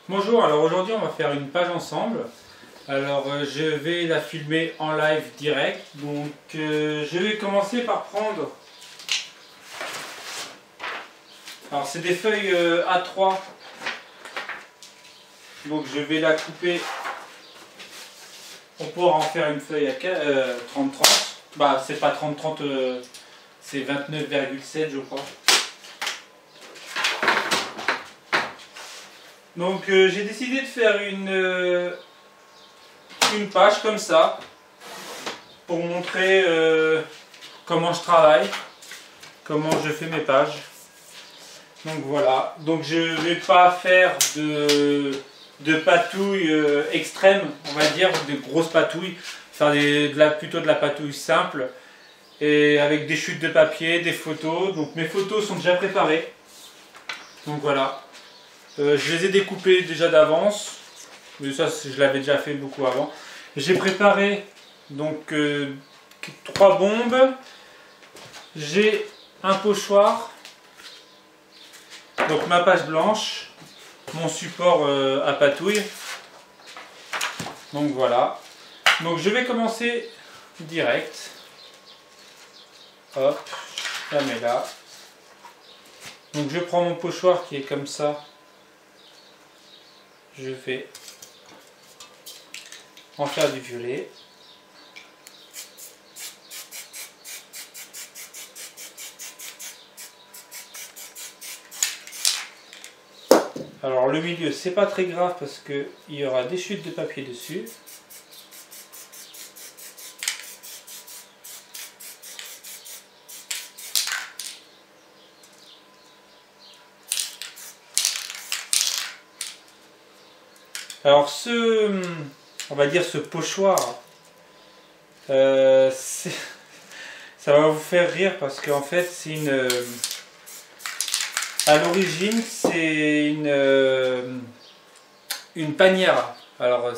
Bonjour, alors aujourd'hui on va faire une page ensemble. Alors je vais la filmer en live direct. Donc je vais commencer par prendre... Alors c'est des feuilles A3. Donc je vais la couper. On pourra en faire une feuille à 30-30. Bah c'est pas 30-30, c'est 29,7 je crois. Donc j'ai décidé de faire une page comme ça pour montrer comment je travaille, comment je fais mes pages. Donc voilà, donc je vais pas faire de patouille extrême, on va dire, de grosses patouilles, faire plutôt de la patouille simple et avec des chutes de papier, des photos. Donc mes photos sont déjà préparées. Donc voilà. Je les ai découpés déjà d'avance, mais ça je l'avais déjà fait beaucoup avant. J'ai préparé donc 3 bombes, j'ai un pochoir, donc ma page blanche, mon support à patouille. Donc voilà. Donc je vais commencer direct. Hop, je la mets là. Donc je prends mon pochoir qui est comme ça. Je vais en faire du violet. Alors le milieu c'est pas très grave parce qu'il y aura des chutes de papier dessus. Alors on va dire ce pochoir, ça va vous faire rire parce qu'en fait c'est à l'origine c'est une panière. Alors à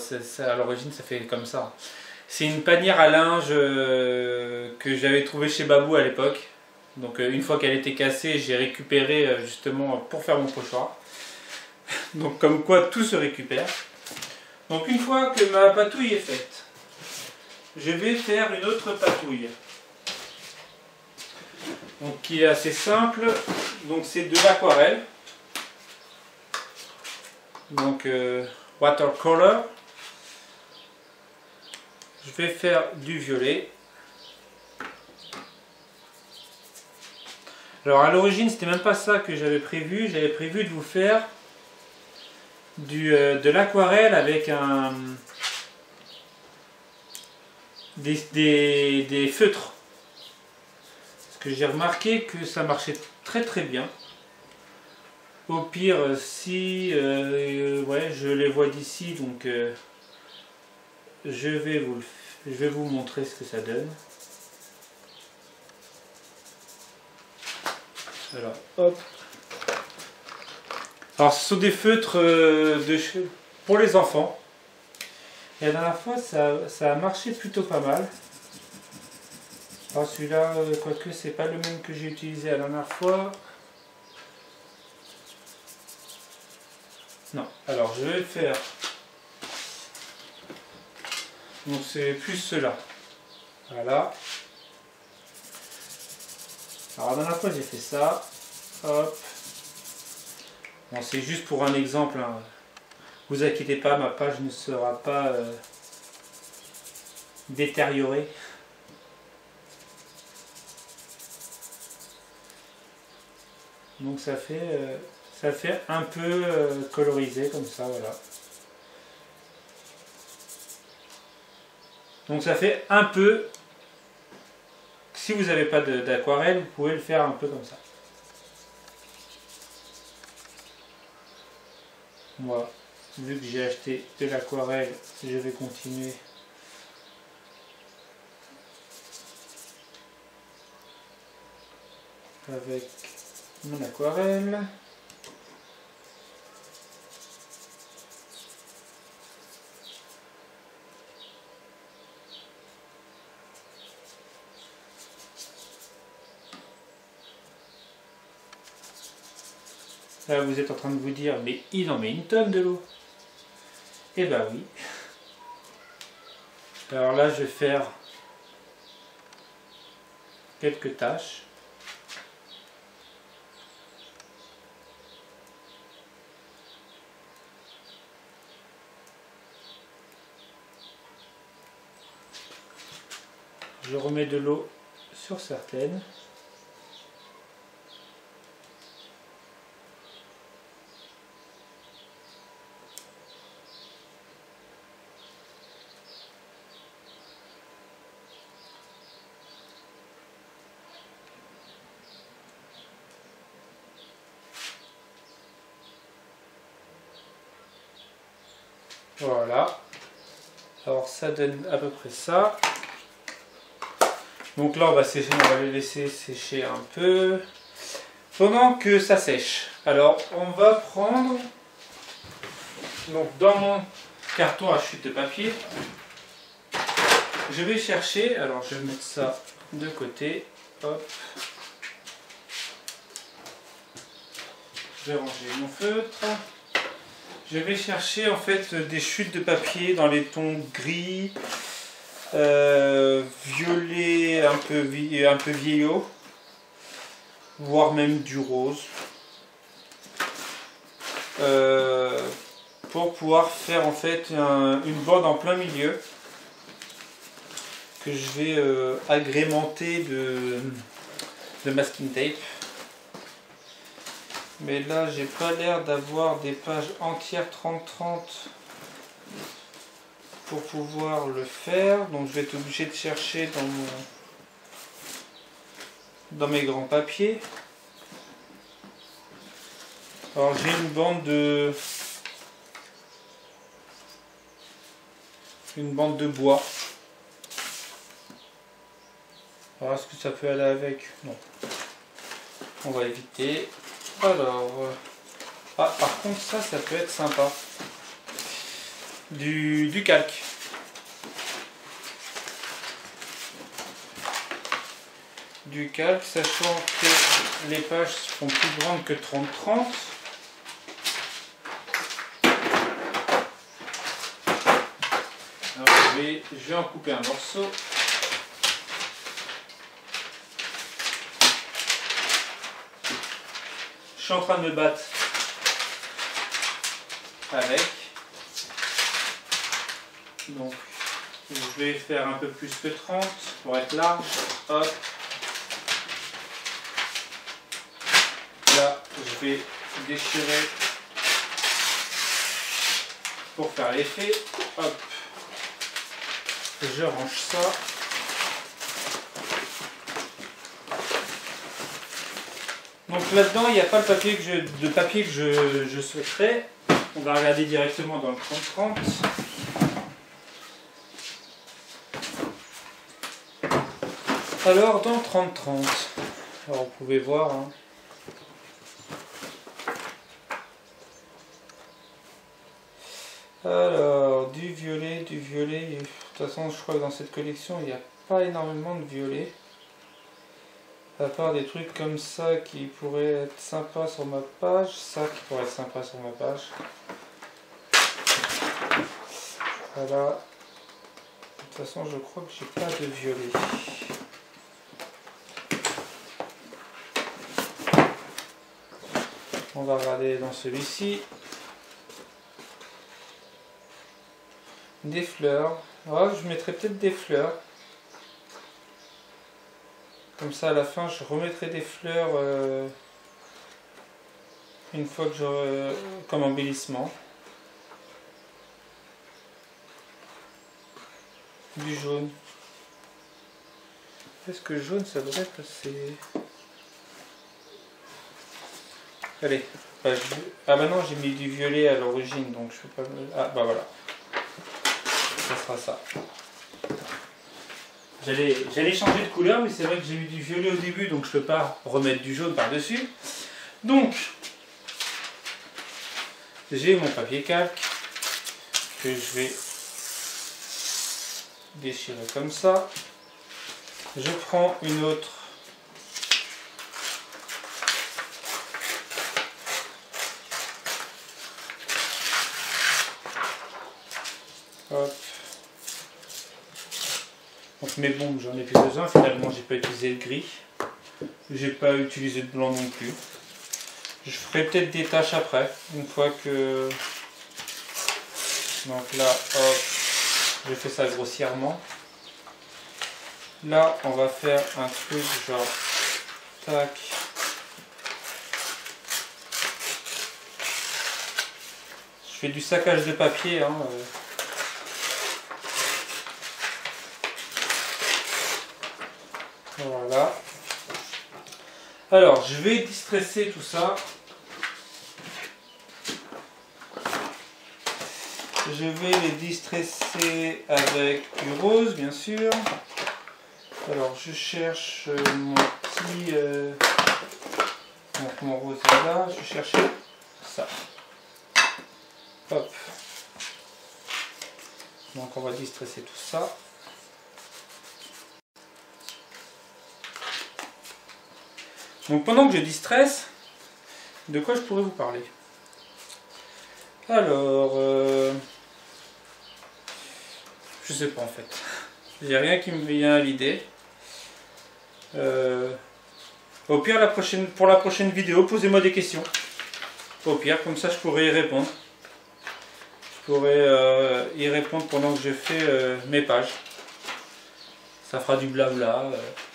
l'origine ça fait comme ça. C'est une panière à linge que j'avais trouvé chez Babou à l'époque. Donc une fois qu'elle était cassée, j'ai récupéré justement pour faire mon pochoir. Donc comme quoi tout se récupère. Donc une fois que ma patouille est faite, je vais faire une autre patouille. Donc qui est assez simple. Donc c'est de l'aquarelle. Donc watercolor. Je vais faire du violet. Alors à l'origine c'était même pas ça que j'avais prévu. J'avais prévu de vous faire de l'aquarelle avec des feutres. Parce que j'ai remarqué que ça marchait très très bien. Au pire, si ouais, je les vois d'ici, donc je vais vous montrer ce que ça donne. Alors, hop. Alors, ce sont des feutres pour les enfants. Et la dernière fois, ça a marché plutôt pas mal. Alors, celui-là, quoique, c'est pas le même que j'ai utilisé la dernière fois. Non. Alors, je vais faire. Donc, c'est plus cela. Voilà. Alors, la dernière fois, j'ai fait ça. Hop. Bon, c'est juste pour un exemple. Hein. Vous inquiétez pas, ma page ne sera pas détériorée. Donc ça fait un peu colorisé comme ça, voilà. Donc ça fait un peu. Si vous n'avez pas d'aquarelle, vous pouvez le faire un peu comme ça. Moi, vu que j'ai acheté de l'aquarelle, je vais continuer avec mon aquarelle. Là, vous êtes en train de vous dire, mais il en met une tonne de l'eau. Eh ben oui. Alors là, je vais faire quelques tâches. Je remets de l'eau sur certaines. Voilà. Alors ça donne à peu près ça. Donc là on va sécher, on va les laisser sécher un peu. Pendant que ça sèche, alors on va prendre, donc dans mon carton à chute de papier, je vais chercher, alors je vais mettre ça de côté, hop. Je vais ranger mon feutre. Je vais chercher en fait des chutes de papier dans les tons gris, violet, un peu vieillot, voire même du rose, pour pouvoir faire en fait une bande en plein milieu que je vais agrémenter de masking tape. Mais là, j'ai pas l'air d'avoir des pages entières 30-30 pour pouvoir le faire. Donc je vais être obligé de chercher dans mes grands papiers. Alors j'ai une bande de bois. Alors est-ce que ça peut aller avec? Non. On va éviter. Alors, par contre ça peut être sympa. Du calque. Du calque, sachant que les pages sont plus grandes que 30-30. Alors je vais en couper un morceau. Je suis en train de me battre avec. Donc, je vais faire un peu plus que 30 pour être large. Hop. Là, je vais déchirer pour faire l'effet. Hop. Je range ça. Donc là-dedans, il n'y a pas le papier que je souhaiterais. On va regarder directement dans le 30-30. Alors, dans le 30-30, alors vous pouvez voir. Hein. Alors, du violet. De toute façon, je crois que dans cette collection, il n'y a pas énormément de violet. À part des trucs comme ça qui pourraient être sympas sur ma page. Ça qui pourrait être sympa sur ma page. Voilà. De toute façon, je crois que j'ai pas de violet. On va regarder dans celui-ci. Des fleurs. Oh, je mettrai peut-être des fleurs. Comme ça, à la fin, je remettrai des fleurs une fois que j'aurai comme embellissement. Du jaune. Est-ce que jaune, ça devrait passer? Allez. Ah bah non, j'ai mis du violet à l'origine, donc je peux pas... Ah bah voilà. Ça sera ça. J'allais changer de couleur, mais c'est vrai que j'ai mis du violet au début, donc je ne peux pas remettre du jaune par-dessus. Donc, j'ai mon papier calque que je vais déchirer comme ça. Je prends une autre Hop. Donc mais bon, j'en ai plus besoin, finalement j'ai pas utilisé le gris. J'ai pas utilisé de blanc non plus. Je ferai peut-être des taches après, une fois que... Donc là, hop, je fais ça grossièrement. Là, on va faire un truc genre... Tac. Je fais du saccage de papier, hein. Voilà. Alors, je vais distresser tout ça. Je vais les distresser avec du rose, bien sûr. Alors, je cherche mon petit... donc, mon rose est là. Je vais chercher ça. Hop. Donc, on va distresser tout ça. Donc pendant que je distresse, de quoi je pourrais vous parler? Alors, je sais pas en fait. Il n'y a rien qui me vient à l'idée. Au pire, pour la prochaine vidéo, posez-moi des questions. Au pire, comme ça je pourrais y répondre. Je pourrais y répondre pendant que je fais mes pages. Ça fera du blabla,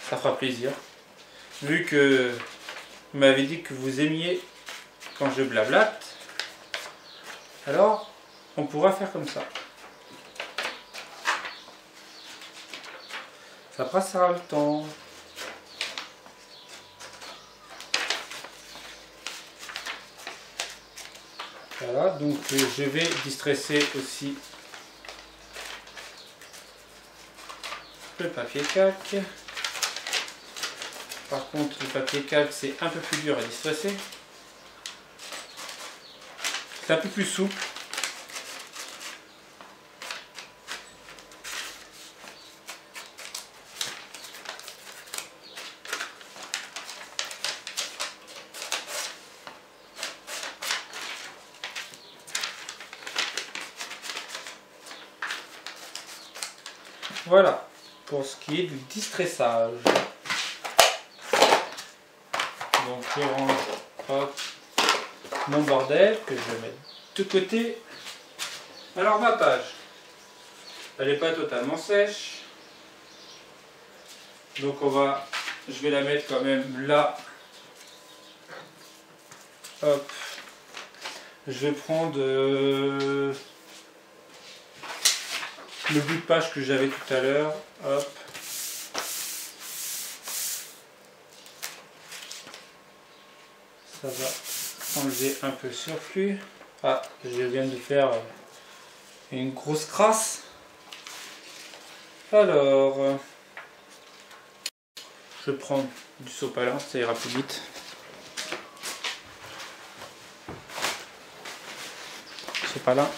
ça fera plaisir. Vu que vous m'avez dit que vous aimiez quand je blablate, alors on pourra faire comme ça. Ça passera le temps. Voilà, donc je vais distresser aussi le papier calque. Par contre, le papier calque, c'est un peu plus dur à distresser. C'est un peu plus souple. Voilà, pour ce qui est du distressage. Donc je range hop, mon bordel que je vais mettre de côté. Alors ma page, elle n'est pas totalement sèche. Donc je vais la mettre quand même là. Hop. Je vais prendre le bout de page que j'avais tout à l'heure. Hop. Ça va enlever un peu le surplus. Ah, je viens de faire une grosse crasse. Alors, je prends du sopalin, ça ira plus vite. Sopalin.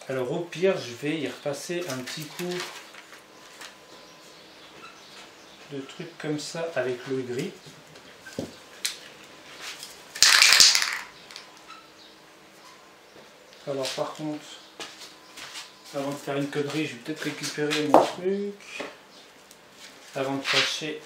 Alors au pire, je vais y repasser un petit coup de trucs comme ça avec le gris. Alors par contre, avant de faire une connerie, je vais peut-être récupérer mon truc. Avant de tâcher.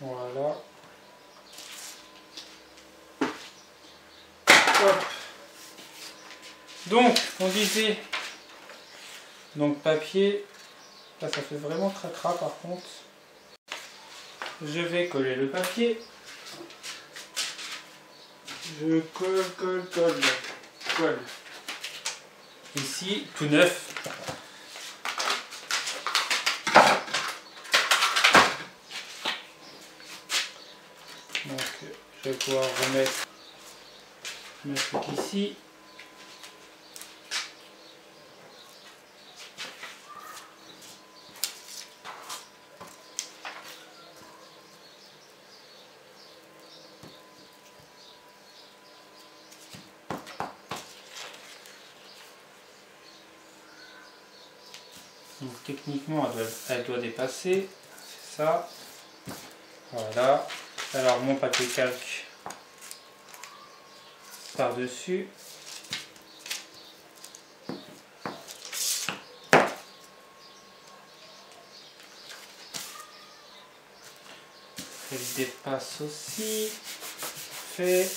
Voilà. Hop. Donc, on disait, donc papier, là ça fait vraiment cracra par contre. Je vais coller le papier. Je colle. Ici, tout neuf. Donc, je vais pouvoir remettre le truc ici. Donc techniquement elle doit dépasser, c'est ça. Voilà. Alors mon papier calque par-dessus. Elle dépasse aussi. Fait.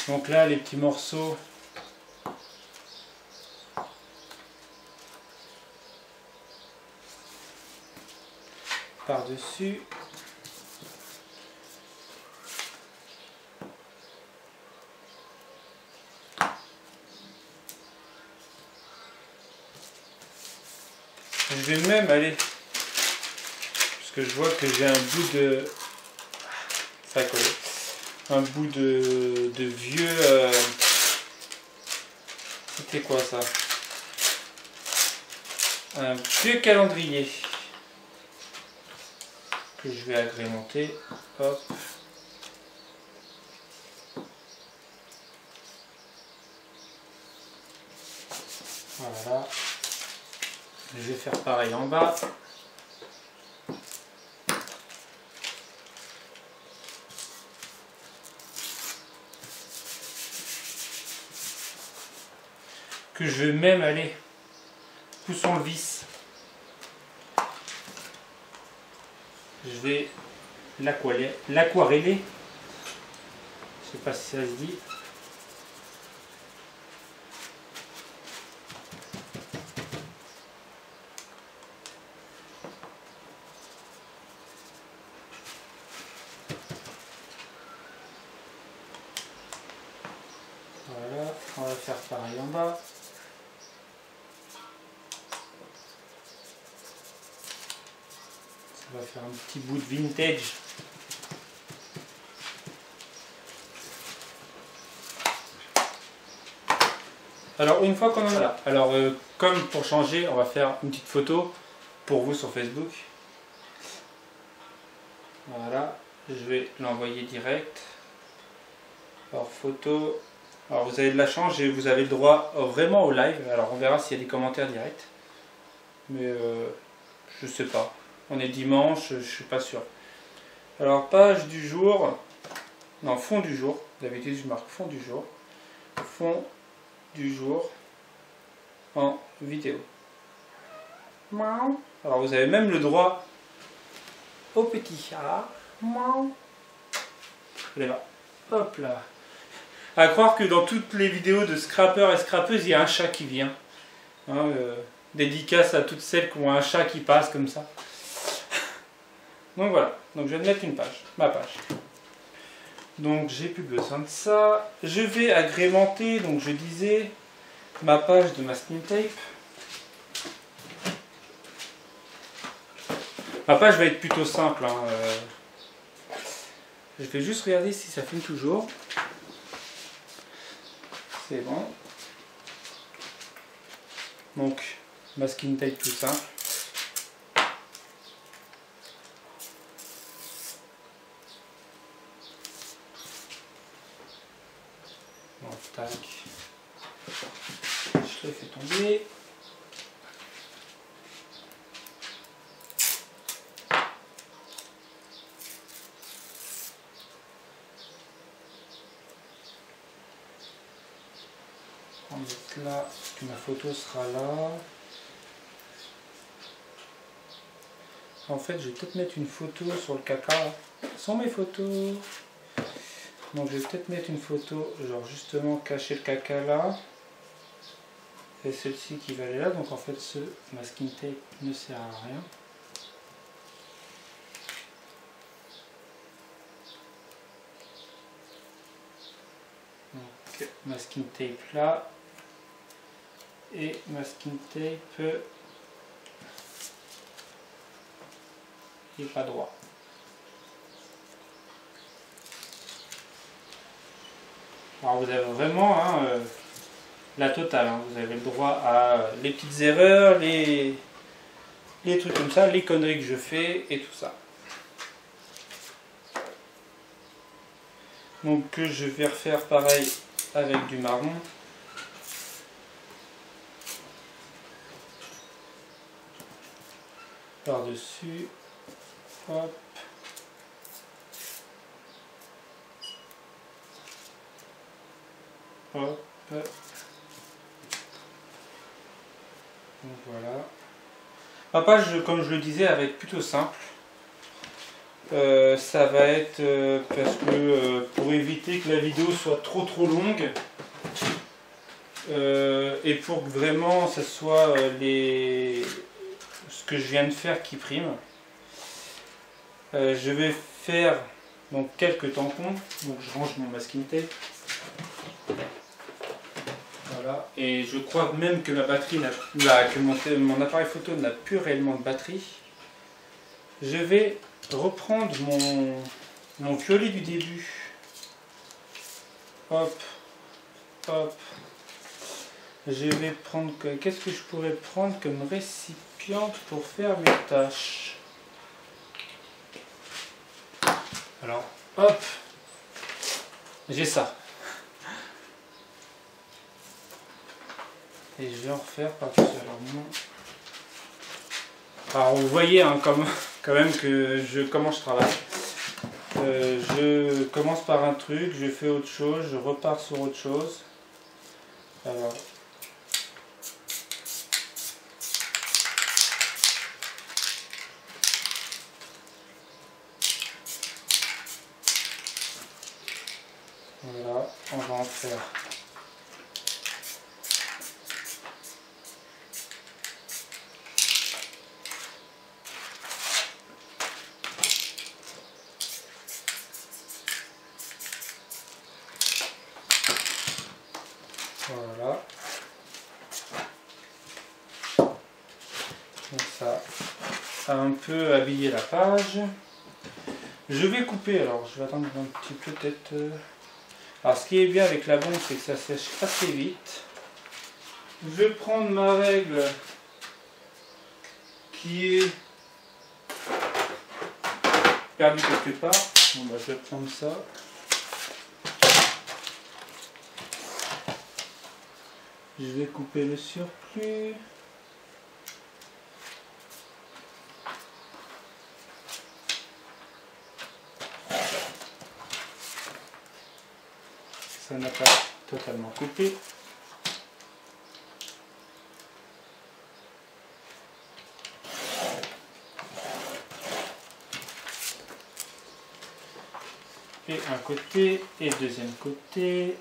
Donc là les petits morceaux. Par-dessus. Je vais même aller, parce que je vois que j'ai un bout de, ça a collé, un bout de vieux, c'était quoi ça? Un vieux calendrier que je vais agrémenter. Hop. Voilà. Je vais faire pareil en bas. Que je vais même aller. Poussons le vis. Je vais l'aquareller. Je sais pas si ça se dit. Voilà, on va faire pareil en bas. Ça va faire un petit bout de vintage. Alors une fois qu'on en a là, alors comme pour changer, on va faire une petite photo pour vous sur Facebook. Voilà, je vais l'envoyer direct. Alors photo. Alors vous avez de la chance, vous avez le droit vraiment au live. Alors on verra s'il y a des commentaires directs. Mais je sais pas. On est dimanche, je suis pas sûr. Alors page du jour. Non, fond du jour. D'habitude je marque fond du jour. Fond du jour en vidéo. Alors vous avez même le droit au petit chat. Là. Hop là. À croire que dans toutes les vidéos de scrappeurs et scrappeuses, il y a un chat qui vient. Hein, dédicace à toutes celles qui ont un chat qui passe comme ça. Donc voilà. Donc je vais mettre une page. Ma page. Donc j'ai plus besoin de ça. Je vais agrémenter, donc je disais, ma page de masking tape. Ma page va être plutôt simple. Hein. Je vais juste regarder si ça filme toujours. C'est bon. Donc, masking tape tout simple. Bon, tac. Je l'ai fait tomber. On va mettre là, parce que ma photo sera là. En fait, je vais peut-être mettre une photo sur le caca. Ce sont mes photos. Donc, je vais peut-être mettre une photo, genre justement cacher le caca là. Et celle-ci qui va aller là. Donc, en fait, ce masking tape ne sert à rien. Donc, masking tape là. Et masking tape il n'est pas droit. Alors vous avez vraiment hein, la totale, hein. Vous avez le droit à les petites erreurs, les trucs comme ça, les conneries que je fais et tout ça. Donc je vais refaire pareil avec du marron. par-dessus. Hop. Hop. Donc voilà. Ma page, comme je le disais, elle va être plutôt simple. Ça va être parce que pour éviter que la vidéo soit trop longue et pour que vraiment ça soit ce que je viens de faire qui prime, je vais faire donc quelques tampons. Donc je range mon masking tape. Voilà. Et je crois même que ma batterie que mon appareil photo n'a plus réellement de batterie. Je vais reprendre mon violet du début. Hop, hop. Je vais prendre, qu'est-ce que je pourrais prendre comme récipient pour faire mes tâches? Alors, hop, j'ai ça. Et je vais en refaire par-dessus. Alors vous voyez hein, quand même que comment je travaille. Je commence par un truc, je fais autre chose, je repars sur autre chose. Alors, voilà, on va en faire. Voilà. Donc ça a un peu habillé la page. Je vais couper, alors je vais attendre un petit peu peut-être. Alors ce qui est bien avec la bombe, c'est que ça sèche assez vite. Je vais prendre ma règle qui est perdue quelque part. Bon bah je vais prendre ça. Je vais couper le surplus. Ça n'a pas totalement coupé. Et un côté et deuxième côté.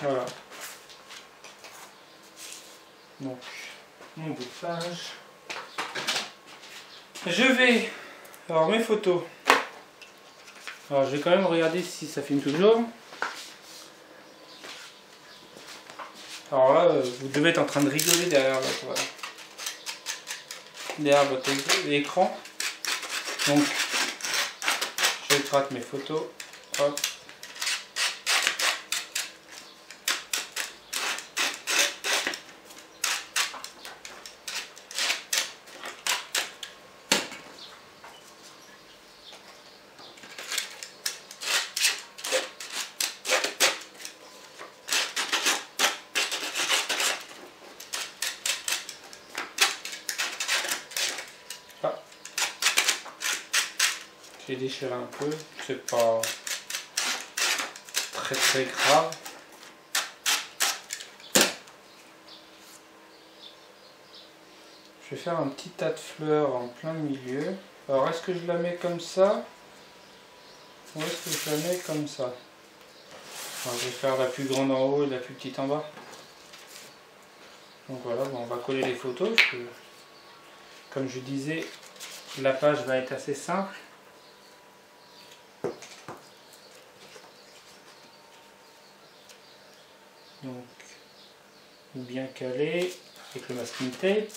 Voilà. Donc, mon bout de page. Je vais... Alors, mes photos. Alors, je vais quand même regarder si ça filme toujours. Alors là, vous devez être en train de rigoler derrière votre écran. Donc, je traite mes photos. Hop. J'ai déchiré un peu, c'est pas très grave. Je vais faire un petit tas de fleurs en plein milieu. Alors est-ce que je la mets comme ça ou est-ce que je la mets comme ça? Alors, je vais faire la plus grande en haut et la plus petite en bas. Donc voilà, bon, on va coller les photos. Parce que, comme je disais, la page va être assez simple. Donc bien calé avec le masking tape.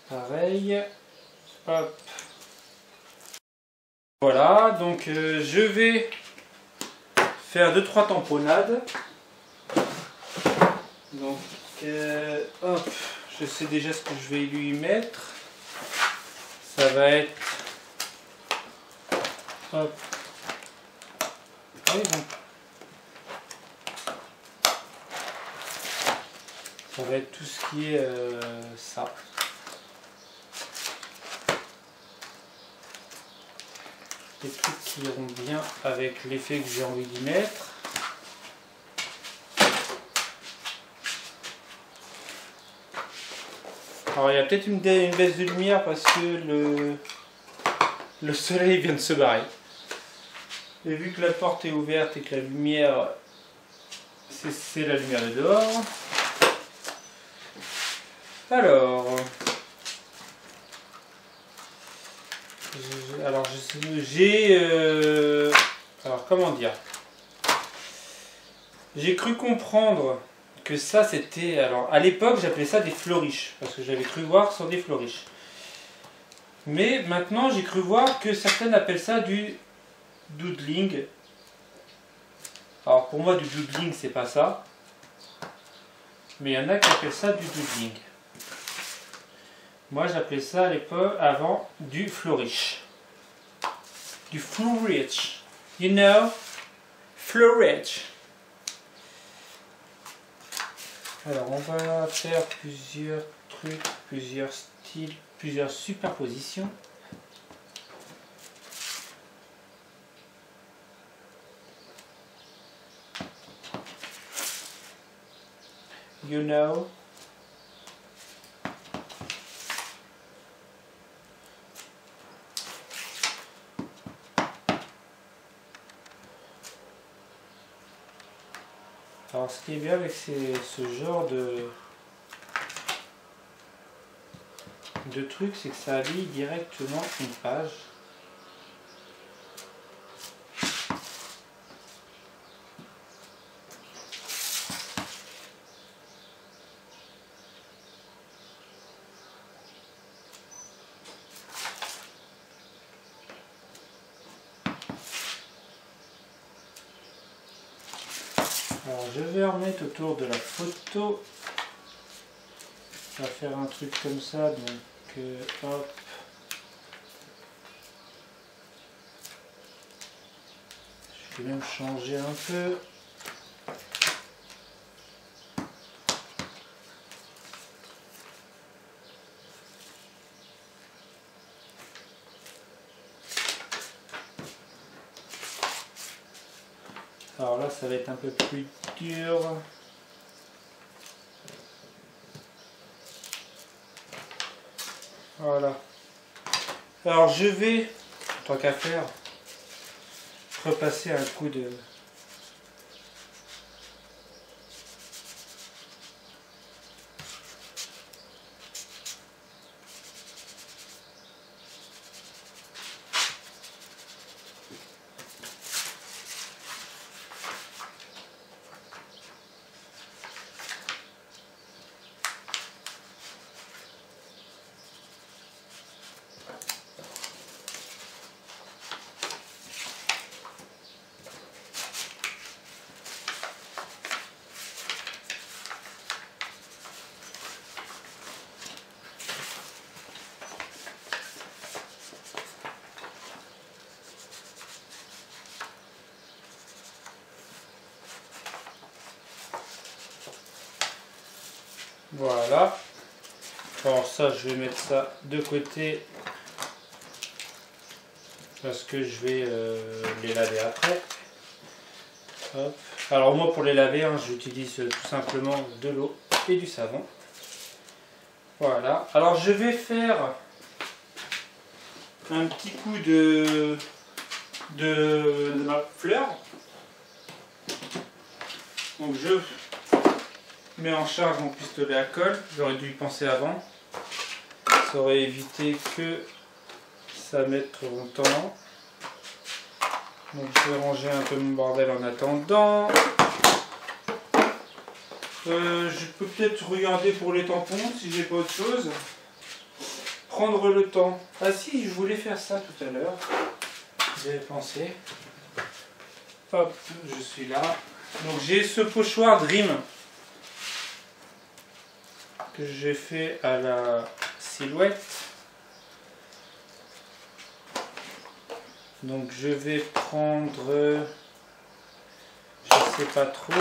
Pareil. Hop. Voilà, donc je vais faire 2-3 tamponnades. Donc hop, je sais déjà ce que je vais lui mettre. Ça va être Hop. Ah oui, bon. Ça va être tout ce qui est ça. Des trucs qui iront bien avec l'effet que j'ai envie d'y mettre. Alors il y a peut-être une baisse de lumière parce que le soleil vient de se barrer. Et vu que la porte est ouverte et que la lumière, c'est la lumière de dehors. Alors alors comment dire, j'ai cru comprendre que ça c'était, alors à l'époque j'appelais ça des floriches parce que j'avais cru voir sur des floriches, mais maintenant j'ai cru voir que certaines appellent ça du doodling. Alors pour moi du doodling c'est pas ça, mais il y en a qui appellent ça du doodling. Moi j'appelais ça à l'époque, avant, du flourish. Du flourish. You know? Flourish. Alors on va faire plusieurs trucs, plusieurs styles, plusieurs superpositions. You know? Alors ce qui est bien avec ce genre de truc, c'est que ça lit directement une page. Alors je vais remettre autour de la photo. On va faire un truc comme ça, donc hop. Je vais même changer un peu. Alors là, ça va être un peu plus dur. Voilà. Alors je vais, tant qu'à faire, repasser un coup de... Voilà. Alors ça, je vais mettre ça de côté parce que je vais les laver après. Hop. Alors moi, pour les laver, hein, j'utilise tout simplement de l'eau et du savon. Voilà. Alors je vais faire un petit coup de ma fleur. Donc je mets en charge mon pistolet à colle. J'aurais dû y penser avant. Ça aurait évité que ça mette trop longtemps. Donc je vais ranger un peu mon bordel en attendant. Je peux peut-être regarder pour les tampons si j'ai pas autre chose. Prendre le temps. Ah si, je voulais faire ça tout à l'heure. J'avais pensé. Hop, je suis là. Donc j'ai ce pochoir Dream que j'ai fait à la silhouette. Donc je vais prendre, je sais pas trop,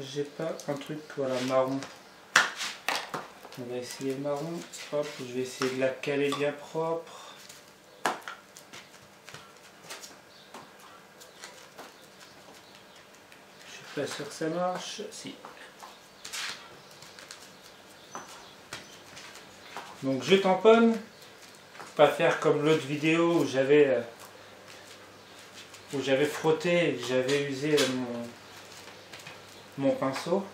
j'ai pas un truc, voilà, marron. On va essayer le marron. Hop, je vais essayer de la caler bien propre. Je suis pas sûr que ça marche. Si. Donc je tamponne. Pas faire comme l'autre vidéo où j'avais frotté et que j'avais usé mon pinceau.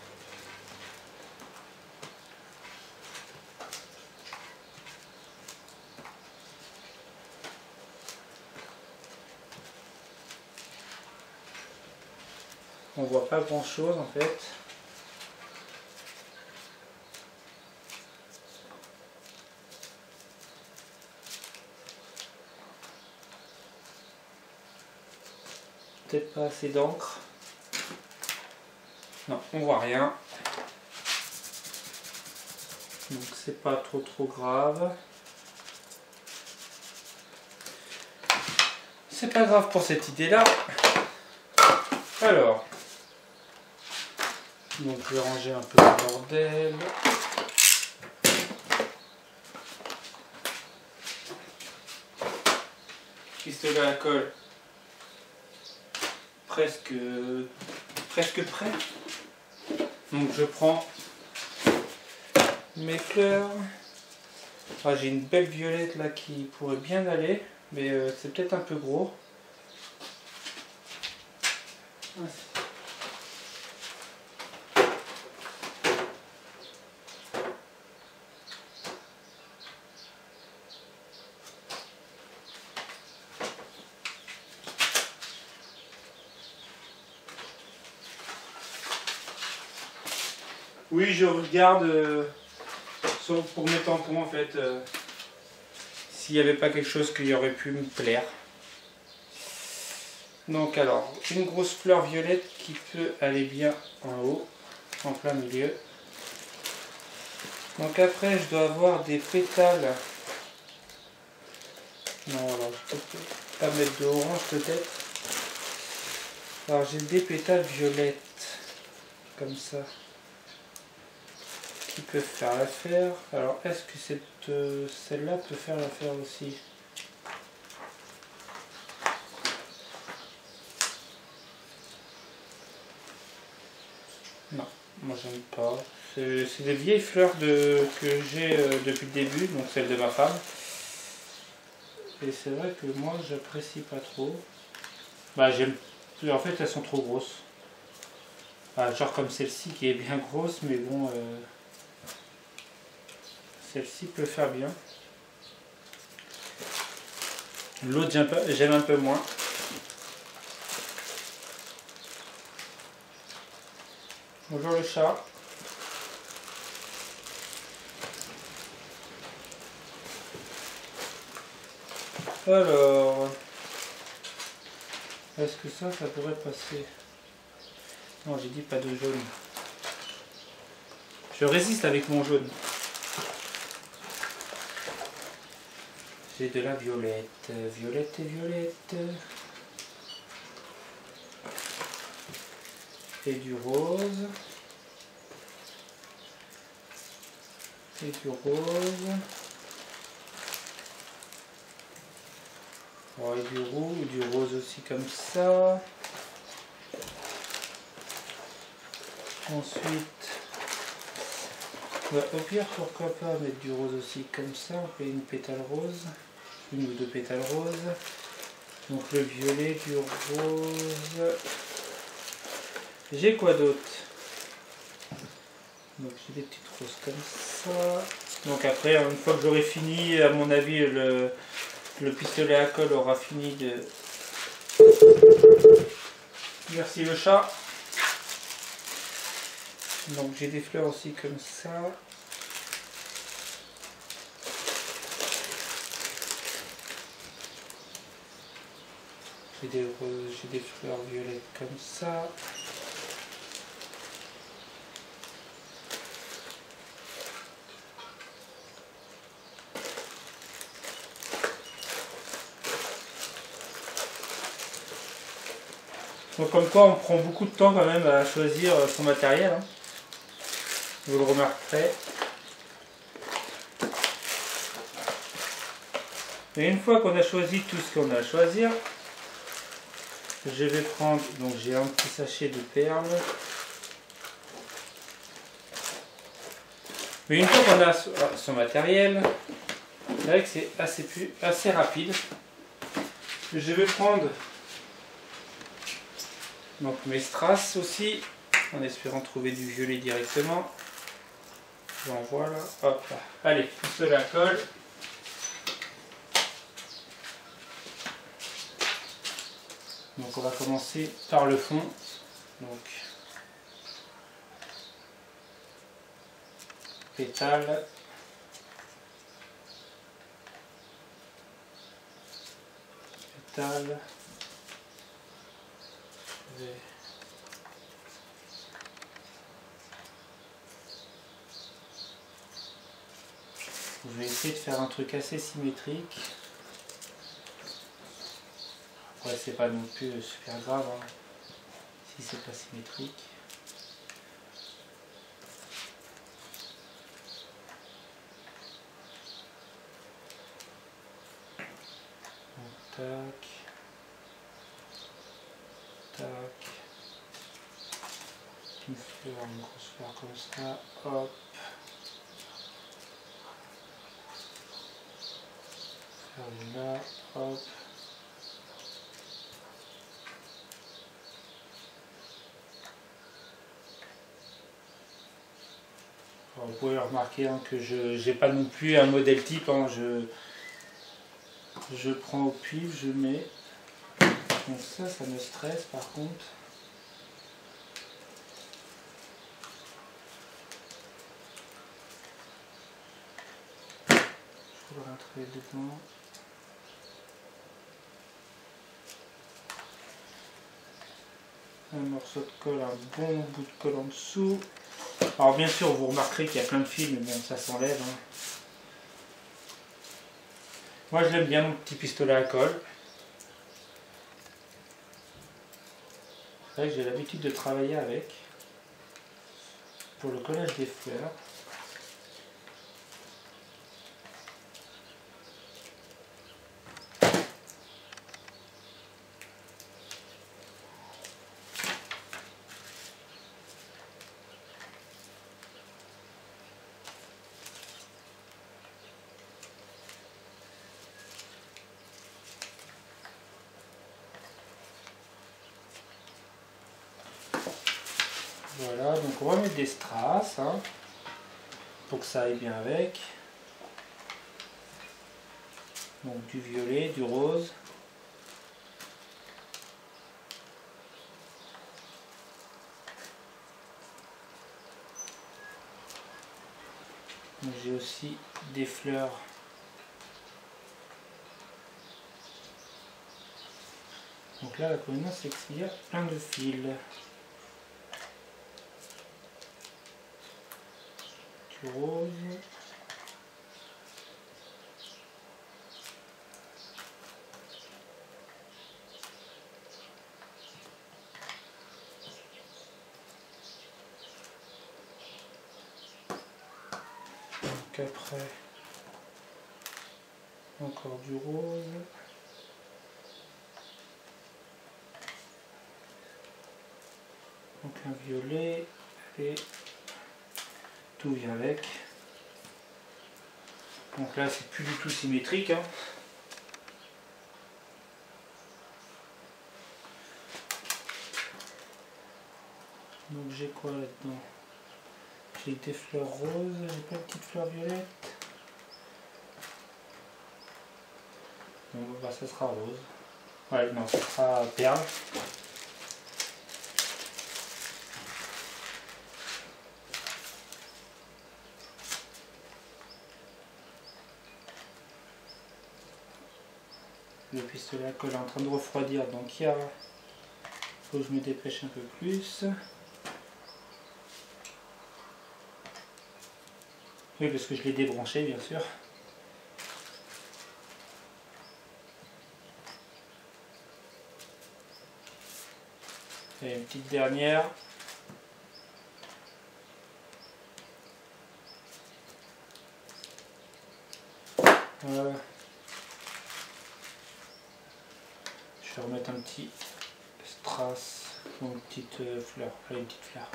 On voit pas grand chose en fait. Peut-être pas assez d'encre. Non, on voit rien. Donc c'est pas trop grave. C'est pas grave pour cette idée-là. Alors, donc je vais ranger un peu le bordel. Pistolet à colle. Presque prêt. Donc je prends mes fleurs. Ah, j'ai une belle violette là qui pourrait bien aller, mais c'est peut-être un peu gros. Oui, je regarde pour mes tampons en fait, s'il n'y avait pas quelque chose qui aurait pu me plaire. Donc alors, une grosse fleur violette qui peut aller bien en haut, en plein milieu. Donc après, je dois avoir des pétales. Non, alors je peux pas mettre de orange peut-être. Alors j'ai des pétales violettes, comme ça, qui peuvent faire l'affaire. Alors est-ce que celle-là peut faire l'affaire aussi? Non, moi j'aime pas. C'est des vieilles fleurs que j'ai depuis le début, donc celles de ma femme. Et c'est vrai que moi j'apprécie pas trop. Bah j'aime. En fait elles sont trop grosses. Ah, genre comme celle-ci qui est bien grosse, mais bon. Celle-ci peut faire bien. L'autre j'aime un peu moins. Bonjour le chat. Alors, est-ce que ça pourrait passer? Non, j'ai dit pas de jaune. Je résiste avec mon jaune. J'ai de la violette, violette et violette. Et du rose. Et du rose. Oh, et du roux, du rose aussi comme ça. Ensuite, au pire, pourquoi pas mettre du rose aussi comme ça. On fait une pétale rose, une ou deux pétales roses. Donc le violet, du rose. J'ai quoi d'autre? Donc j'ai des petites roses comme ça. Donc après, une fois que j'aurai fini, à mon avis, le pistolet à colle aura fini de... Merci le chat. Donc j'ai des fleurs aussi comme ça. J'ai des fleurs violettes comme ça. Donc comme quoi on prend beaucoup de temps quand même à choisir son matériel, hein. Vous le remarquerez. Et une fois qu'on a choisi tout ce qu'on a à choisir, je vais prendre, donc j'ai un petit sachet de perles. Mais une fois qu'on a son matériel, c'est vrai que c'est assez rapide. Je vais prendre donc mes strass aussi, en espérant trouver du violet directement. J'en vois là, hop là. Allez, on se la colle. Donc on va commencer par le fond. Donc pétale. Pétale. Je vais essayer de faire un truc assez symétrique. Après c'est pas non plus super grave hein, si c'est pas symétrique. Donc, tac. Tac. Une fleur, une grosse fleur comme ça. Hop. Faire une là. Hop. Alors, vous pouvez remarquer hein, que je n'ai pas non plus un modèle type. Hein, je prends au pif, je mets. Donc ça me stresse par contre. Je vais rentrer dedans. Un morceau de colle, un bon bout de colle en dessous. Alors bien sûr vous remarquerez qu'il y a plein de fils, mais bon ça s'enlève. Hein. Moi je l'aime bien mon petit pistolet à colle. C'est vrai que j'ai l'habitude de travailler avec. Pour le collage des fleurs. Voilà, donc on va mettre des strass hein, pour que ça aille bien avec. Donc du violet, du rose. J'ai aussi des fleurs. Donc là, la combinaison, c'est qu'il y a plein de fils. Du rose. Donc après, encore du rose. Donc un violet et tout vient avec. Donc là c'est plus du tout symétrique. Hein. Donc j'ai quoi là-dedans? J'ai des fleurs roses, j'ai plein de petites fleurs violettes. Donc bah, ça sera rose. Ouais, non, ça sera perle. Le pistolet à colle est en train de refroidir, donc il faut que je me dépêche un peu plus. Oui, parce que je l'ai débranché, bien sûr. Et une petite dernière. Voilà. Je vais remettre un petit strass ou une petite fleur. Allez, une petite fleur.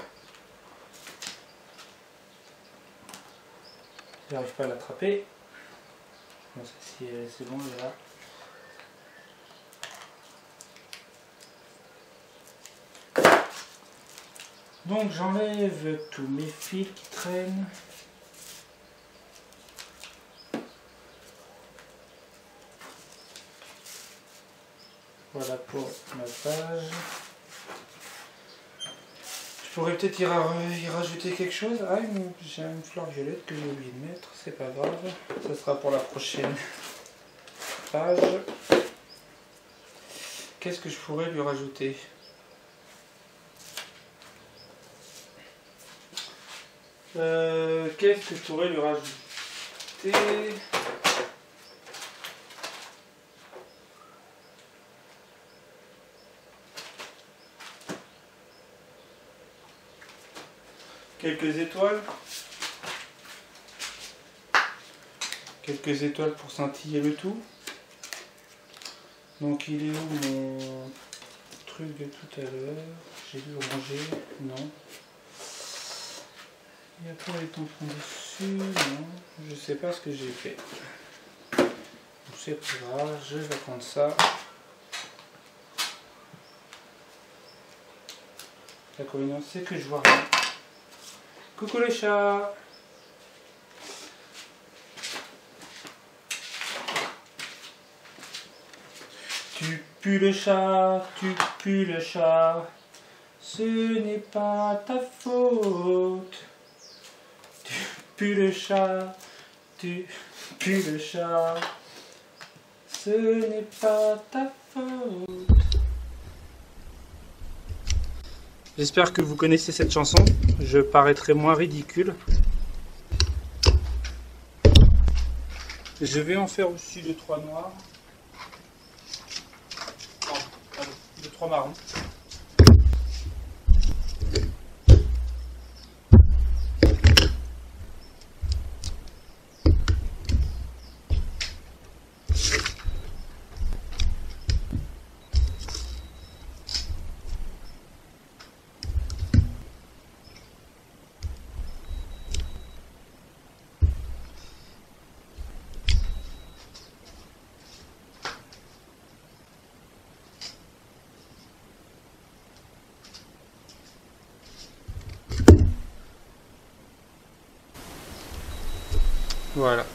J'arrive pas à l'attraper. Bon, c'est bon, là. Donc j'enlève tous mes fils qui traînent. Voilà pour ma page. Je pourrais peut-être y rajouter quelque chose. Ah, j'ai une fleur violette que j'ai oublié de mettre. C'est pas grave. Ça sera pour la prochaine page. Qu'est-ce que je pourrais lui rajouter? Qu'est-ce que je pourrais lui rajouter? Quelques étoiles. Quelques étoiles pour scintiller le tout. Donc il est où mon truc de tout à l'heure? J'ai dû ranger. Non. Il n'y a pas les tampons dessus. Non. Je sais pas ce que j'ai fait. C'est pas grave. Je vais prendre ça. L'inconvénient c'est que je vois rien. Coucou les chats. Tu pues le chat, tu pues le chat. Ce n'est pas ta faute. Tu pues le chat, tu pues le chat. Ce n'est pas ta faute. J'espère que vous connaissez cette chanson. Je paraîtrai moins ridicule. Je vais en faire aussi 2-3 noirs. Non, pardon, 2-3 marrons. Voilà.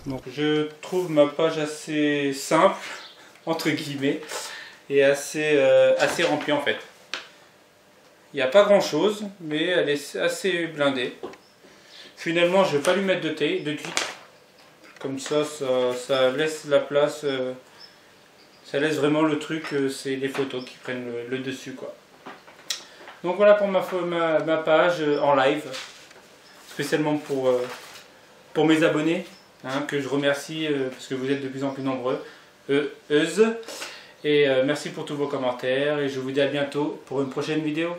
Donc je trouve ma page assez simple, entre guillemets, et assez remplie en fait. Il n'y a pas grand chose, mais elle est assez blindée. Finalement, je ne vais pas lui mettre de tweet. Comme ça laisse la place. Ça laisse vraiment le truc, c'est les photos qui prennent le dessus, quoi. Donc voilà pour ma page en live, spécialement pour mes abonnés, hein, que je remercie parce que vous êtes de plus en plus nombreux. Et merci pour tous vos commentaires et je vous dis à bientôt pour une prochaine vidéo.